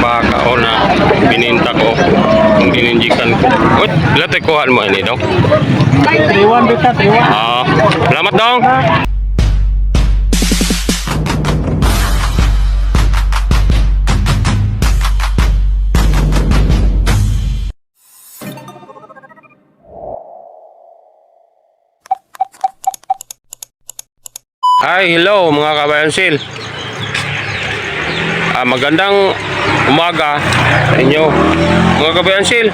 baka o na bininta ko, yung bininjikan ko. Uy, lahat ay kuhaan mo ini dong. 3-1 bita, 3-1. Salamat dong. Hi, hello mga kabayansil. Magandang umaga sa inyo mga kabayansil.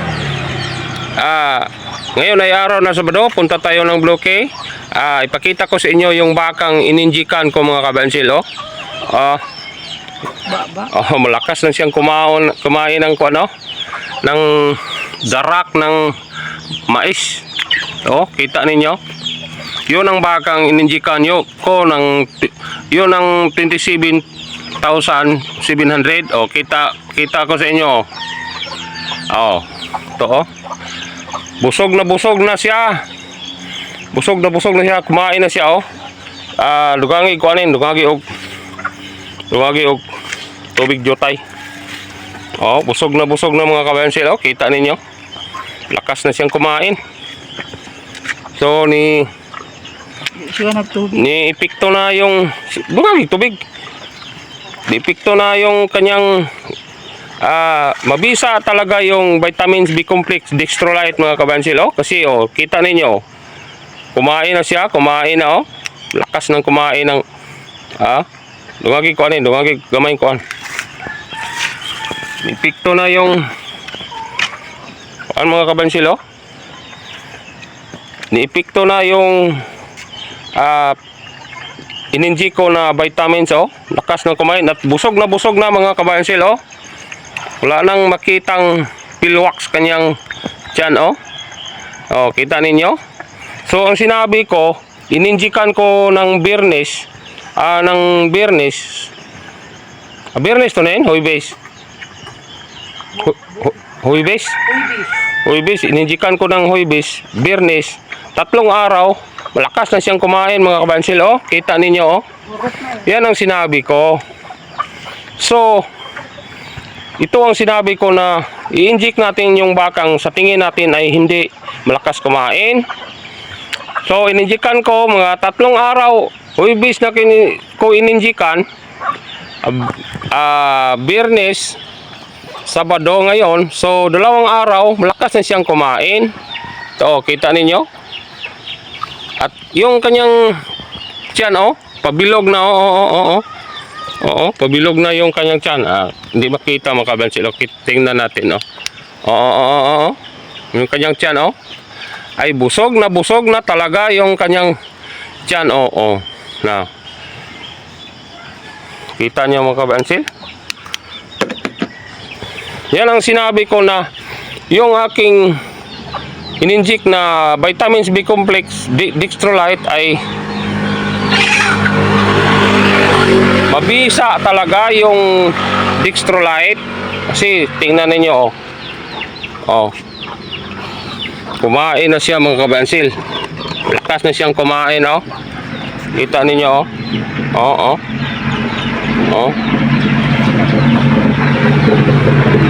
Ngayon ay araw na Sabado, punta tayo ng bloke. Ipakita ko sa inyo yung bakang ininjikan ko mga kabayansil. Malakas na siyang kumain ng ng darak ng mais. Kita ninyo. Yun ang bakang ininjikan ko ng yun ang 27,700. Kita ko sa inyo. Ito busog na siya. Busog na siya, kumain na siya dugangi ko anin, dugangi og tubig jotay. Busog na mga kabayansil. Kita ninyo. Lakas na siyang kumain. So ni ipikto na yung tubig. Ipikto na yung kanyang mabisa talaga yung vitamins B complex Dextrolite mga kabansil. Kasi kita ninyo, kumain na siya, lakas ng kumain ng dungagi ko anin, dungagi gamay ko an. Ipikto na yung mga kabansil. Niipikto na yung ininjik ko na vitamins. Lakas ng kumain at busog na mga kabayansil. Wala nang makitang pilwax kanyang tiyan. Kita ninyo. So ang sinabi ko, ininjikan ko ng Biyernes, Biyernes to na yun, Huwebes, ininjikan ko ng Huwebes, Biyernes, 3 araw. Malakas na siyang kumain mga kabansil. Kita ninyo. Yan ang sinabi ko. So ito ang sinabi ko na i-inject natin yung bakang sa tingin natin ay hindi malakas kumain. So ininjikan ko mga 3 araw. Huwebes na ko ininjikan, Biyernes, Sabado ngayon. So 2 araw malakas na siyang kumain. Ito, kita ninyo. At yung kanyang tiyan, pabilog na, pabilog na yung kanyang tiyan. Hindi makita mga kabansil. Tingnan natin, yung kanyang tiyan, ay busog na talaga yung kanyang tiyan, na. Kita niyo mga kabansil? Yan ang sinabi ko na yung aking ininjik na vitamins B complex Dextrolite ay mabisa talaga yung Dextrolite. Kasi tingnan ninyo, kumain na siya mga kabansil. Lakas na siyang kumain. Kita ninyo.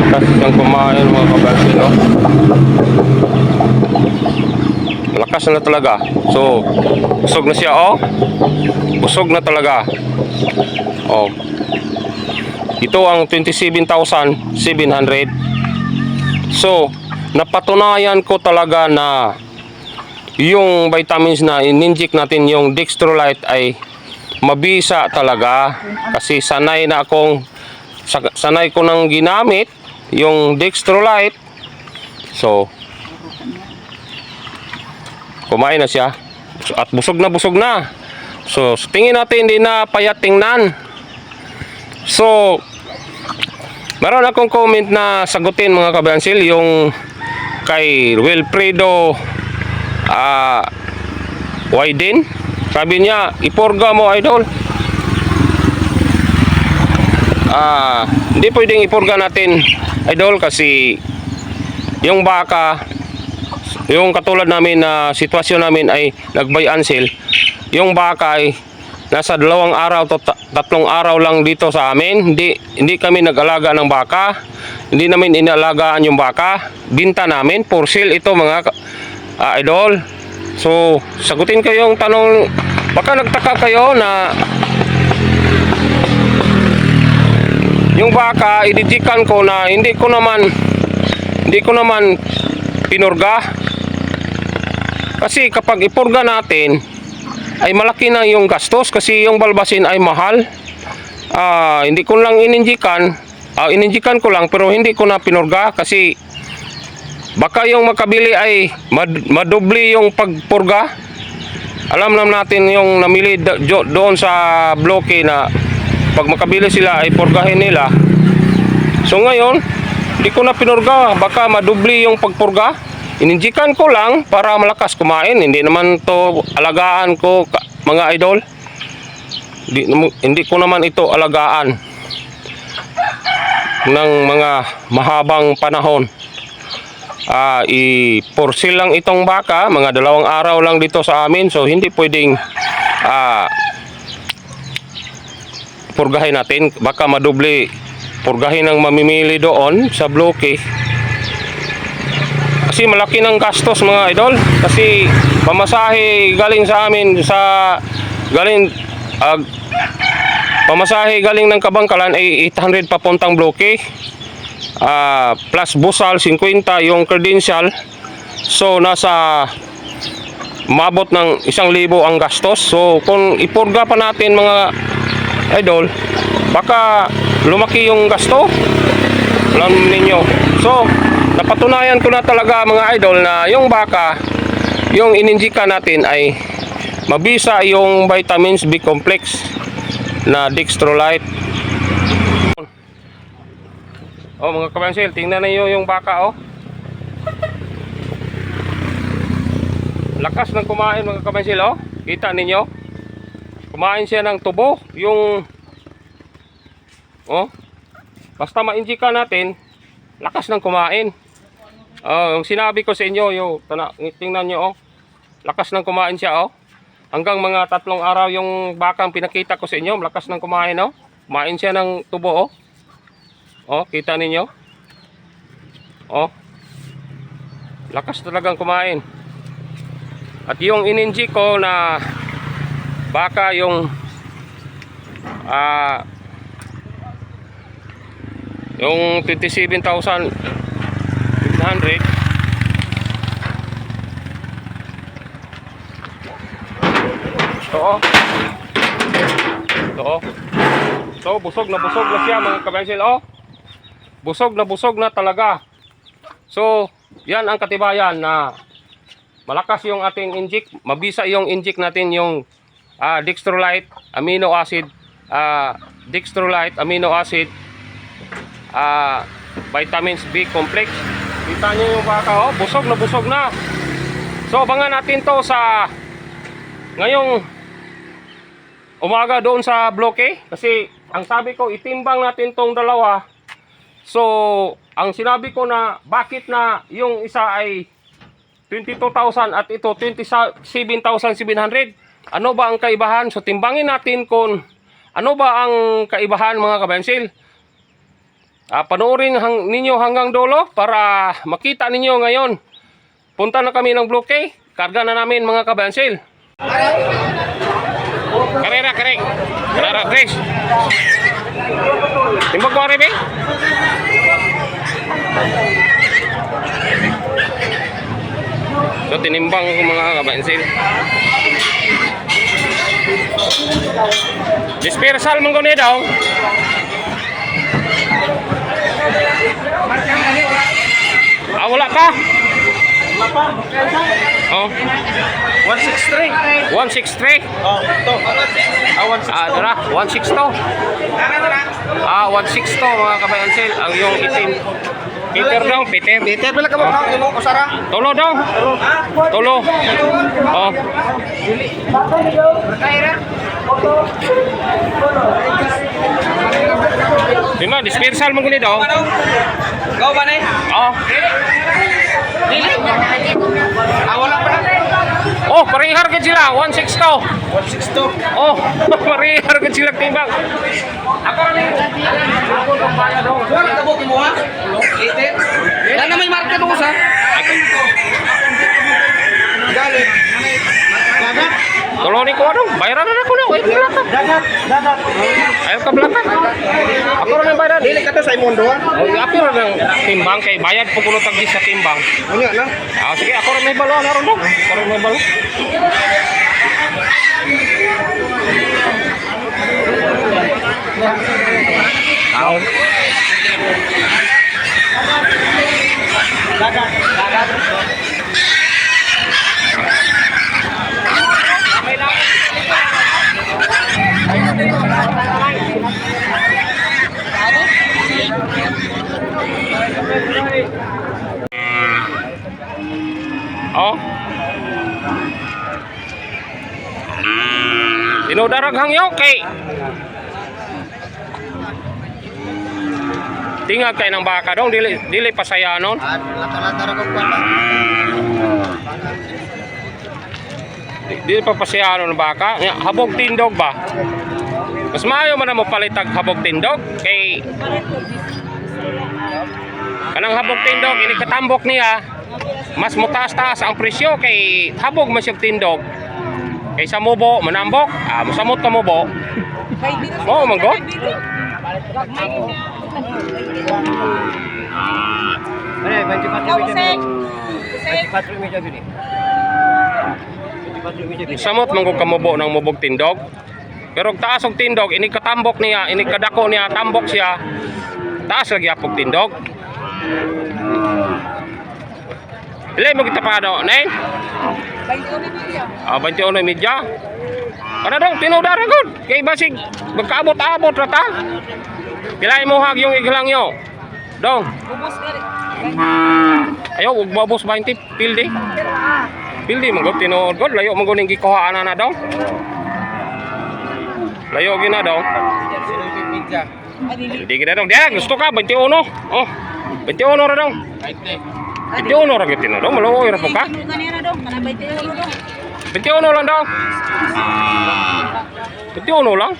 Lakas siyang kumain mga kabansil. Lakas na talaga. So busog na siya. Busog na talaga. Ito ang 27,700. So napatunayan ko talaga na yung vitamins na ininject natin, yung Dextrolite, ay mabisa talaga. Kasi sanay ko nang ginamit yung Dextrolite. So kumain na siya at busog na. So tingin natin, hindi na payat tingnan. So meron akong comment na sagutin mga kabansil, yung kay Wilfredo Widen. Sabi niya, ipurga mo idol. Hindi pwedeng ipurga natin idol, kasi yung baka, yung katulad namin na sitwasyon namin ay nag-buy and sell. Yung baka ay nasa 2 araw to 3 araw lang dito sa amin. Hindi kami nag-alaga ng baka. Hindi namin inalagaan yung baka. Binta namin for sale ito mga idol. So, sagutin ko yung tanong. Baka nagtaka kayo na yung baka ididikan ko na hindi ko naman pinurga. Kasi kapag ipurga natin ay malaki na yung gastos kasi yung balbasin ay mahal. Hindi ko lang ininjikan ko lang pero hindi ko na pinurga kasi baka yung makabili ay madubli yung pagpurga. Alam natin yung namili doon sa bloke na pag makabili sila ay purgahin nila. So ngayon hindi ko na pinurga, baka madubli yung pagpurga. Ininjikan ko lang para malakas kumain. Hindi naman to alagaan ko mga idol. Hindi ko naman ito alagaan ng mga mahabang panahon. I-porsil lang itong baka. Mga 2 araw lang dito sa amin. So hindi pwedeng purgahin natin. Baka madubli. Purgahin ang mamimili doon sa bloke. Kasi malaki ng gastos mga idol. Kasi pamasahe galing sa amin pamasahe galing ng Kabangkalan ay 800 papuntang bloke. Plus busal 50 yung credential. So nasa mabot ng 1,000 ang gastos. So kung ipurga pa natin mga idol, baka lumaki yung gasto. Alam ninyo. So napatunayan ko na talaga mga idol na yung baka, yung ininjika natin ay mabisa yung vitamins B complex na Dextrolite. Mga kabansil, tingnan niyo yung baka lakas ng kumain mga kabansil Kita ninyo? Kumain siya ng tubo, yung basta ma-injika natin, lakas ng kumain. Yung sinabi ko sa inyo, tingnan nyo, lakas ng kumain siya, hanggang mga 3 araw yung bakang pinakita ko sa inyo, lakas ng kumain, kumain siya ng tubo, kita ninyo, lakas talagang kumain. At yung ininji ko na baka yung yung 27,500 So busog na siya mga kabensil. Busog na talaga. So yan ang katibayan na malakas yung ating inject. Mabisa yung inject natin yung Dextrolite amino acid, vitamins B complex. Kita nyo yung baka, busog na. So abangan natin to sa ngayong umaga doon sa bloke. Kasi ang sabi ko, itimbang natin tong dalawa. So ang sinabi ko na bakit na yung isa ay 22,000 at ito 27,700. Ano ba ang kaibahan? So timbangin natin kung ano ba ang kaibahan mga kabensil. Panoorin ninyo hanggang dulo para makita ninyo ngayon. Punta na kami ng bloke. Karga na namin mga kabensil. Karera, Chris. Timbang ko rin, eh? So tinimbang ko mga kabensil. Dispersal mong guni daw. Wala pa. 163. 163. Ito. 162. 162 mga kabayansil. Ang yung itim. Peter. Peter, pala ka mo mo usara. Tolo daw. Tolo. Dima, dispersal mo guni daw. Go ba na? Oh. Dili. Wala pa na. Oh, parihar gid sila, 1.6 to. 162. Oh, parihar gid sila timbang. Ako rin. Ako tong bayad do. Wala ka mo mo ha? Itin. Yan na may marka doon sa. Galit. Dagat. Tolong ko ano, bayaran na ako na. Wait, belakang. Dagat. Dagat. Ayaw ka belakang. Ako rin ang bayaran. Dili ka to sa Imondo ha? Oh, api rin ang timbang kay bayad po kuno tagdi sa timbang. Unya na. Ah, sige, ako rin may balo na ron do. Ako rin may balo. Dagat. Dagat. Oh. Dinodaraghang yo kay tingag kay ng baka dong dili pasayanon. Lata-lata ra ko pa. Dili pa pasayanon ng baka. Nya, habog tindog ba? Mas maayo man na mo palitag habog tindog kay kanang habog tindog ini katambok niya mas mutaas-taas ang presyo kay habog man siya tindog. Kay sa mubo manambok, masamot ka mubo. Oh, manggo. Samot manggo ka mubo ng mubog tindog. Pero taas og tindog ini katambok niya, ini kadako niya tambok siya. Taas lagi apog tindog. Ilay mo kita pa daw, nay? 21 media. Ano dong, tinudara gud. Kay basig, magkaabot-abot ra ta. Pilay mo hag yung iglang yo. Dong. Ayaw, ug mabos 20 pildi. Pildi mo gud tinuod gud, layo mo gud ning gikuhaan na dong. Layo gina dong. Hindi kita dong. Dia gusto ka 21. Oh. 21 ra dong. 21 ra gid tinudong, maluoy ra po ka. 21 lang daw. 21 lang.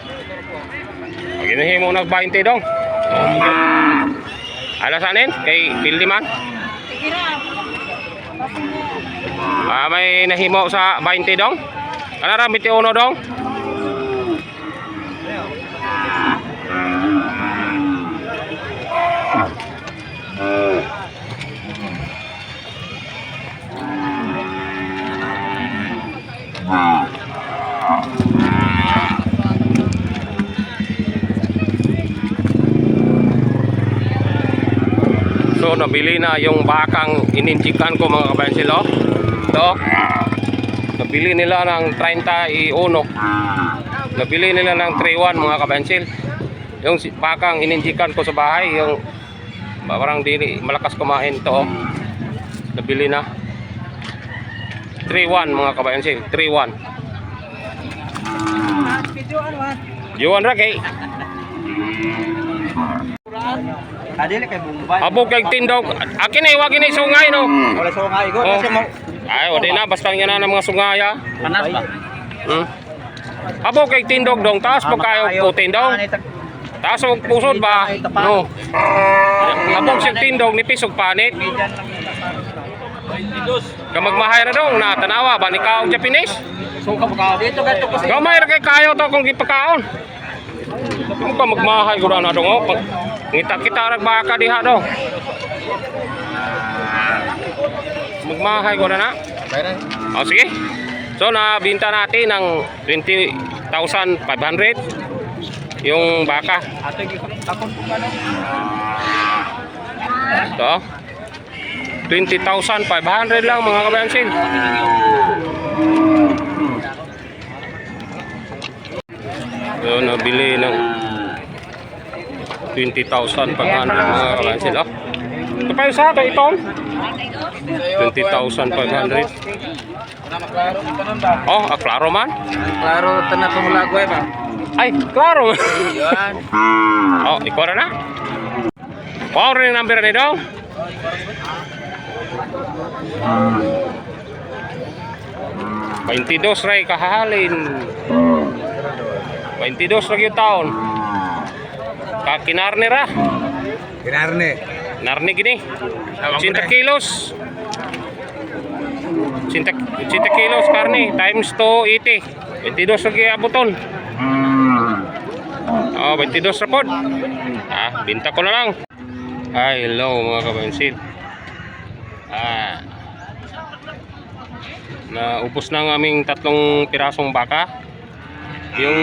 Ginahimo nag 20 dong. Alasanin kay pildi man. May nahimo sa 20 dong. Ana ra 21 dong. So nabili na yung bakang ininjikan ko mga kabansil. Ito. Nabili nila ng 31. Nabili nila ng 31 mga kabansil. Yung bakang ininjikan ko sa bahay, yung parang dili malakas kumain to. Nabili na 31 mga kabansil. 31. Yuan ra kay Adili kay Bombay. abog kay tindog. Akin ay wag ni sungay no. Wala sa nga igo Oh. kasi mo. Ay, wala na basta nga na ng mga sungaya. Panas ba? Abog kay tindog dong, taas po kayo po tindog. Taas og pusod ba? No. Abog siya tindog ni pisog panit. Kamagmahay na dong na tanawa ba ni kaog Japanese? So ka dito gato ko. Gamay ra kay kayo to kung gipakaon. Kung ka magmahay ko na dong oh. Ngita-kita rag baka diha dong. Magmahay ko na. Oh, sige. So nabinta natin ng 20,500 yung baka. Ato gi takon ko ano. Ito. 20,500 lang mga kabayansin. So nabili ng 20,500 mga kabayansin. Oh. Ito pa yung sa ito, itong 20,500. Oh, klaro man. Klaro tanah tumulagway ba? Ay, klaro. Yan. Oh, ikaw na na. Wow, rin ang number nito. 22 ray kahalin. 22 lagi yung taon. Kakinarne ra. Kinarne. Narni gini. 80 kilos. 80 kilos karne times 280. 22 lagi abuton. Oh, 22 ra pod. Binta ko na lang. Ay, hello mga kabansid. Naubos na ang aming 3 pirasong baka. Yung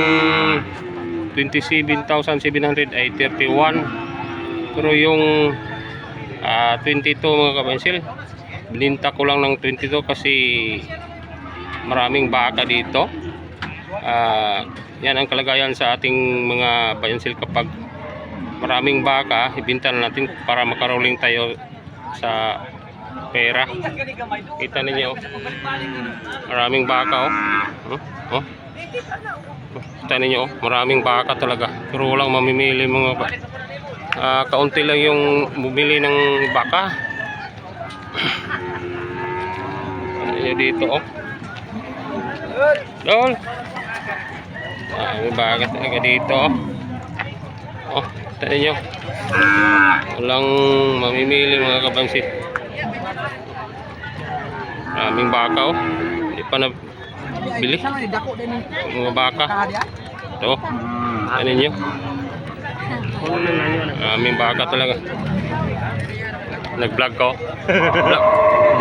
27,700 ay 31. Pero yung 22 mga kabansil, bininta ko lang ng 22 kasi maraming baka dito. Yan ang kalagayan sa ating mga kabansil kapag maraming baka, ibinta na natin para makaroling tayo sa pera. Kita ninyo, maraming baka kita ninyo, maraming baka talaga, pero walang mamimili mga kaunti lang yung bumili ng baka. Dito dol, may baka talaga dito kita ninyo, walang mamimili mga kabansit. Maraming baka hindi pa na bili mga baka. Ito, ano nyo, maraming baka talaga. Nag-vlog ko.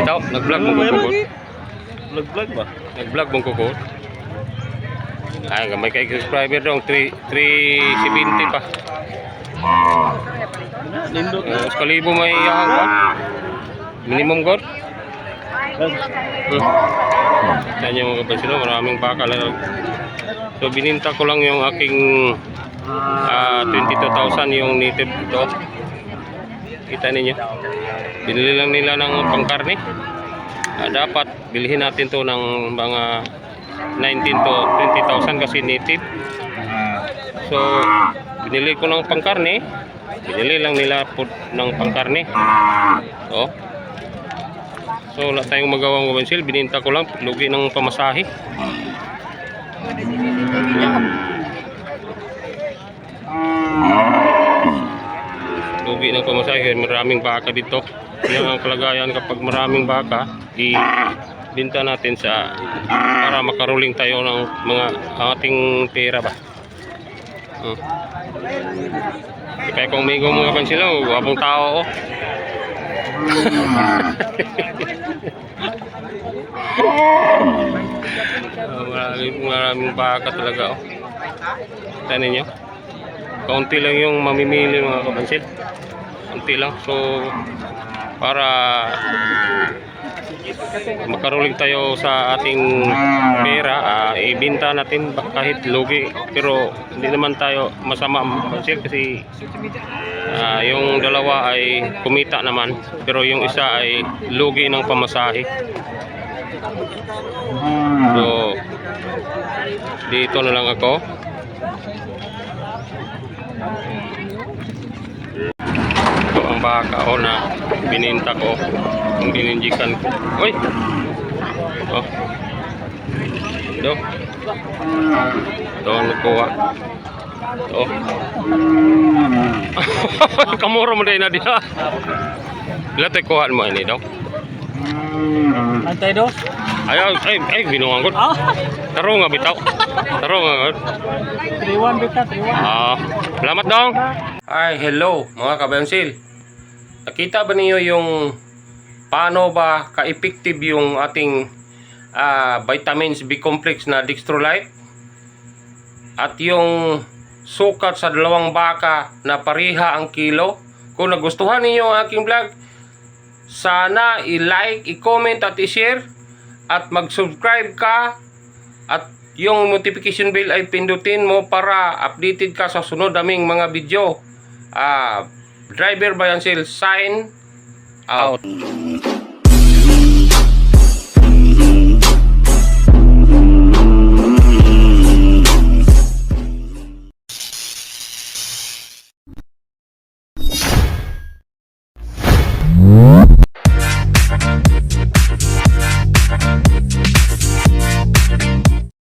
Ito, nag-vlog mong kukukot. Vlog ba? Nag-vlog mong kukukot. Ay, gamay kay subscriber dong, 370 pa. Kalibo may yahawan. Minimum god. Yan yung mga kabansin, maraming baka lang. So bininta ko lang yung aking 22,000 yung native ito. Kita ninyo, binili lang nila ng pangkarne. Dapat bilhin natin to ng mga 19 to 20,000 kasi native. So binili ko ng pangkarne, binili lang nila po ng pangkarne. So wala tayong magawang kabansil, bininta ko lang, lugi ng pamasahe. Lugi ng pamasahe, maraming baka dito. Yan ang kalagayan kapag maraming baka, ibinta natin sa para makaruling tayo ng mga ating pera ba. Kaya kung may mga kabansil, wapong tao maraming baka talaga Tignan ninyo, kaunti lang yung mamimili mga kabansil, kaunti lang. So para makaruling tayo sa ating pera, ibinta natin kahit lugi, pero hindi naman tayo masama kabansil kasi yung dalawa ay kumita naman, pero yung isa ay lugi ng pamasahe. So dito na lang ako. Ito ang baka na bininta ko, yung bininjikan ko. Uy! Ito ang nakuha. Kamura mo din na diha. Bila tayo kuhaan mo ini daw. Antay dos. Ay, binuang ko. Taro nga bitaw. Taro nga. 31 bita, 31. Salamat dong. Ay, hello mga kabansil. Nakita ba niyo yung paano ba ka-effective yung ating vitamins B complex na Dextrolite? At yung sukat sa 2 baka na pariha ang kilo. Kung nagustuhan niyo ang aking vlog, sana i-like, i-comment at i-share at mag-subscribe ka at yung notification bell ay pindutin mo para updated ka sa sunod naming mga video. Driver Bayansel sign out.